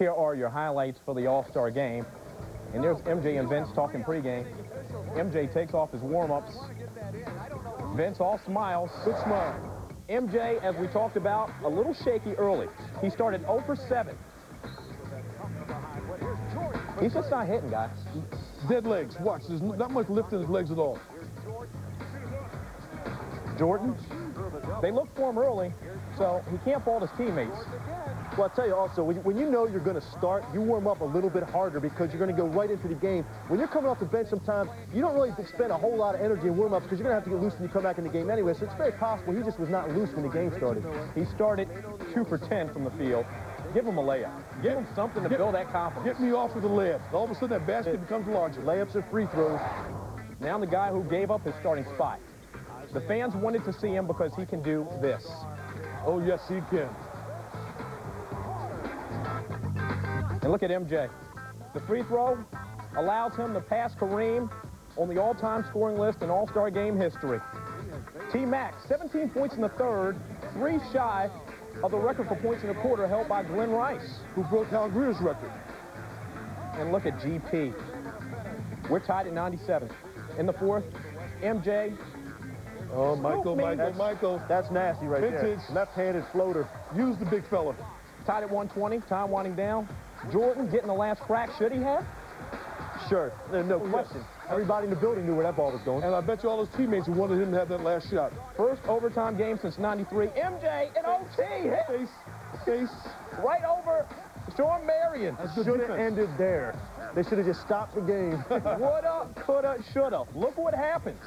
Here are your highlights for the All-Star game. And there's MJ and Vince talking pregame. MJ takes off his warm-ups. Vince all smiles. Good smile. MJ, as we talked about, a little shaky early. He started 0 for 7. He's just not hitting, guys. Dead legs. Watch. There's not much lift in his legs at all. Jordan, they look for him early, so he can't fault his teammates. Well, I'll tell you also, when you know you're going to start, you warm up a little bit harder because you're going to go right into the game. When you're coming off the bench sometimes, you don't really spend a whole lot of energy in warm-up because you're going to have to get loose when you come back in the game anyway. So it's very possible he just was not loose when the game started. He started 2 for 10 from the field. Give him a layup. Give him something to build that confidence. Get me off with a layup. All of a sudden, that basket becomes larger. Layups and free throws. Now the guy who gave up his starting spot. The fans wanted to see him because he can do this. Oh, yes, he can. And look at MJ. The free throw allows him to pass Kareem on the all-time scoring list in All-Star game history. T-Mac, 17 points in the third, 3 shy of the record for points in a quarter held by Glenn Rice, who broke Hal Greer's record. And look at GP. We're tied at 97. In the fourth, MJ. Oh, Michael. That's nasty right Vintage. there. Left-handed floater. Use the big fella. Tied at 120, time winding down. Jordan getting the last crack. Should he have? Sure, there's no question. Everybody in the building knew where that ball was going. And I bet you all his teammates who wanted him to have that last shot. First overtime game since '93. MJ in OT hit. Face. Right over Sean Marion. Should have ended there. They should have just stopped the game. Woulda, coulda, shoulda. Look what happens.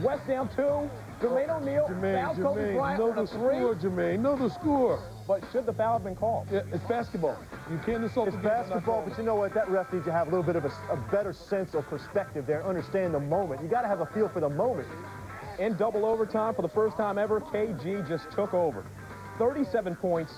West down 2. Jermaine O'Neal fouls Kobe Bryant on a 3. Jermaine. Know the score. But should the foul have been called? Yeah, it's basketball. You can't insult the game. It's basketball, but you know what? That ref needs to have a little bit of a better sense of perspective there, understand the moment. You got to have a feel for the moment. In double overtime, for the first time ever, KG just took over. 37 points,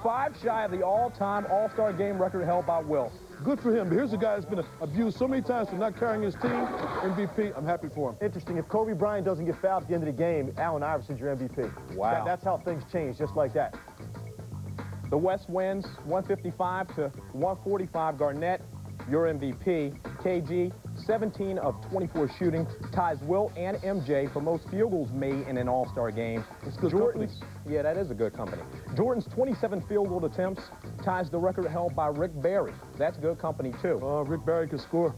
5 shy of the all-time All-Star game record held by Will. Good for him, but here's a guy that's been abused so many times for not carrying his team. MVP, I'm happy for him. Interesting, if Kobe Bryant doesn't get fouled at the end of the game, Allen Iverson's your MVP. Wow. That's how things change, just like that. The West wins 155 to 145. Garnett, your MVP. KG, 17 of 24 shooting, ties Will and MJ for most field goals made in an All-Star game. It's good company. Yeah, that is a good company. Jordan's 27 field goal attempts ties the record held by Rick Barry. That's good company, too. Rick Barry can score.